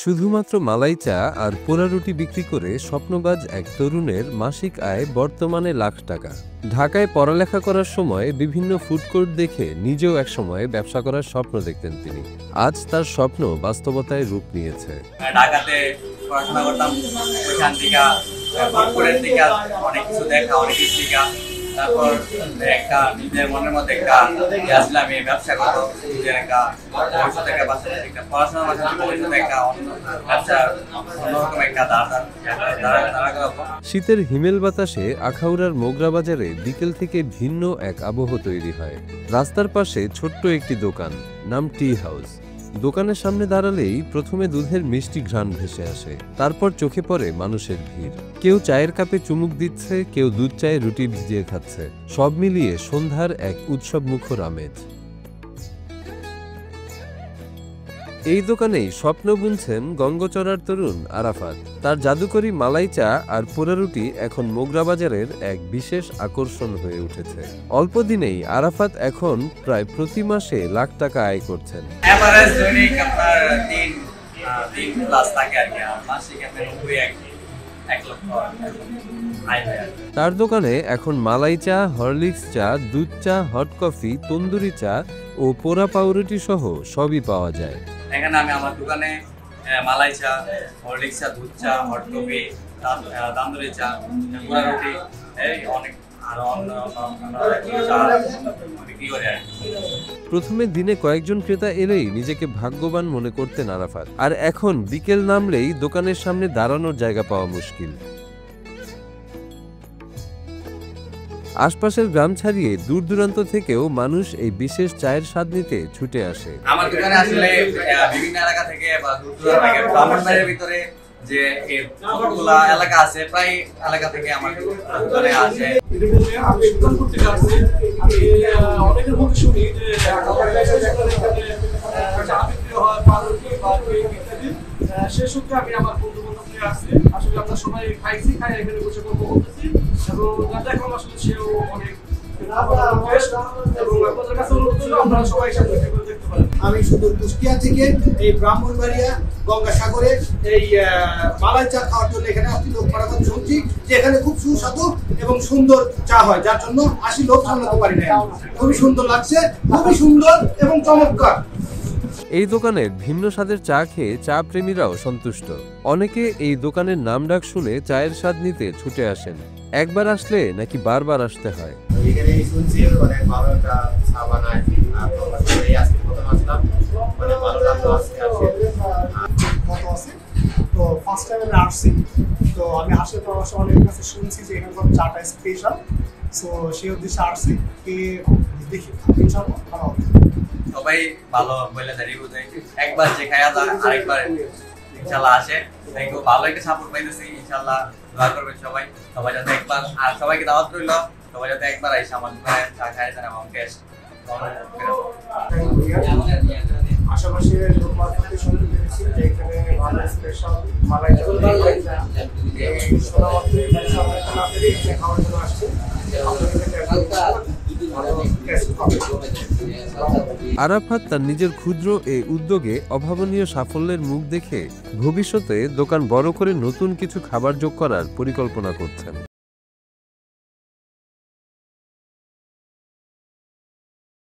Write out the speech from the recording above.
শুধুমাত্র মালাই চা আর পোড়া রুটি বিক্রি করে স্বপ্নবাজ এক তরুণের মাসিক আয় বর্তমানে লাখ টাকা। ঢাকায় পড়ালেখা করার সময় বিভিন্ন ফুড কোর্ট দেখে নিজেও একসময় ব্যবসা করার স্বপ্ন দেখতেন তিনি। আজ তার স্বপ্ন বাস্তবতায় রূপ নিয়েছে। ঢাকাতে পড়াশোনা করতাম, ওইখান থেকে ফুড থেকে অনেক কিছু দেখা, অনেক কিছু শিখা। তারপর একটা নিজের মনের মধ্যে একটা আসলে আমি ব্যবসা করবো, নিজের একটা ভবিষ্যৎ একটা একটা পড়াশোনার মাধ্যমে ভবিষ্যৎ একটা ব্যবসা অন্যরকম একটা দাঁড়া করাবো। শীতের হিমেল বাতাসে আখাউড়ার মোগরা বাজারে বিকেল থেকে ভিন্ন এক আবহ তৈরি হয়। রাস্তার পাশে ছোট্ট একটি দোকান, নাম টি হাউস। দোকানের সামনে দাঁড়ালেই প্রথমে দুধের মিষ্টি ঘ্রাণ ভেসে আসে, তারপর চোখে পড়ে মানুষের ভিড়। কেউ চায়ের কাপে চুমুক দিচ্ছে, কেউ দুধ চায়ে রুটি ভিজিয়ে খাচ্ছে। সব মিলিয়ে সন্ধ্যার এক উৎসবমুখর আমেজ। এই দোকানেই স্বপ্ন বুনছেন গঙ্গচড়ার তরুণ আরাফাত। তার জাদুকরি মালাই চা আর পোড়া রুটি এখন মোগরা বাজারের এক বিশেষ আকর্ষণ হয়ে উঠেছে। অল্প দিনেই আরাফাত এখন প্রায় প্রতি মাসে লাখ টাকা আয় করছেন। তার দোকানে এখন মালাই চা, হরলিক্স চা, দুধ চা, হট কফি, তন্দুরি চা ও পোড়া পাউরুটি সহ সবই পাওয়া যায়। এখানে আমি আমার দোকানে মালাই চা, হরলিক্স চা, দুধ চা, হট কফি, তান্দুরি চা, পোড়া রুটি, অনেক প্রথমে দিনে কয়েকজন ক্রেতা এলেই নিজেকে ভাগ্যবান মনে করতেন আরাফাত, আর এখন বিকেল নামলেই দোকানের সামনে দাঁড়ানোর জায়গা পাওয়া মুশকিল। আশপাশের গ্রাম ছাড়িয়ে দূর দূরান্ত থেকেও মানুষ এই বিশেষ চায়ের স্বাদ নিতে ছুটে আসে। আমার দোকানে আসলে বিভিন্ন এলাকা থেকে বা দূর দূরান্ত থেকে ব্রাহ্মণবাড়িয়ার ভিতরে যে কতগুলা এলাকা আছে, প্রায় এলাকা থেকে আমার দোকানে আসে। আমি দোকান করতে যাচ্ছি, আমি অনেকের মুখে শুনি যে চা বিক্রি হয়, পাউরুটি বা কেক ইত্যাদি। সে সূত্রে আমি আমার বন্ধু বান্ধব নিয়ে আসছি। আসলে আমরা সবাই খাইছি, খাই এখানে বসে গল্প করতেছি এবং দেখলাম আসলে সেও অনেক আমি শুধু কুষ্টিয়া থেকে এই ব্রাহ্মণবাড়িয়া গঙ্গাসাগরে এই মালাই চা খাওয়ার জন্য এখানে আসছি। লোক পাঠাতে শুনছি যে এখানে খুব সুস্বাদু এবং সুন্দর চা হয়, যার জন্য আসি, লোক সামলাতে পারি না। খুবই সুন্দর লাগছে, খুবই সুন্দর এবং চমৎকার। এই দোকানের ভিন্ন স্বাদের চা খেয়ে চা প্রেমীরাও সন্তুষ্ট। অনেকে এই দোকানের নাম ডাক শুনে চায়ের স্বাদ নিতে ছুটে আসেন। একবার আসলে নাকি বারবার আসতে হয়। এখানে শুনছি অনেক ভালো একটা চা বানায়, আজকে প্রথম আসলাম, মানে ভালো লাগলো। তো ফার্স্ট টাইম আমি আসছি, তো আমি আসলে তো অনেক কাছে শুনছি যে এখানকার চাটা স্পেশাল। সো সেই উদ্দেশ্যে আসছি, দেখি ইনশাআল্লাহ ভালো হবে। সবাই ভালো বলে রিভিউ দেয়, একবার যে খায়া যায় আরেকবার ইনশাআল্লাহ আসে। দেখো ভালো একটা সাপোর্ট পাইতেছি, ইনশাআল্লাহ দোয়া করবেন সবাই। সবাই যাতে একবার, আর সবাইকে দাওয়াত রইল, সবাই যাতে একবার এসে আমার দোকানে চা খায় যান এবং ক্যাশ আশেপাশে লোক মার্কেটে শুনতে পেরেছি যে এখানে ভালো স্পেশাল মালাই চা শোনা মাত্রই খাওয়ার জন্য আসছে। আরাফাত তার নিজের ক্ষুদ্র এই উদ্যোগে অভাবনীয় সাফল্যের মুখ দেখে ভবিষ্যতে দোকান বড় করে নতুন কিছু খাবার যোগ করার পরিকল্পনা করছেন।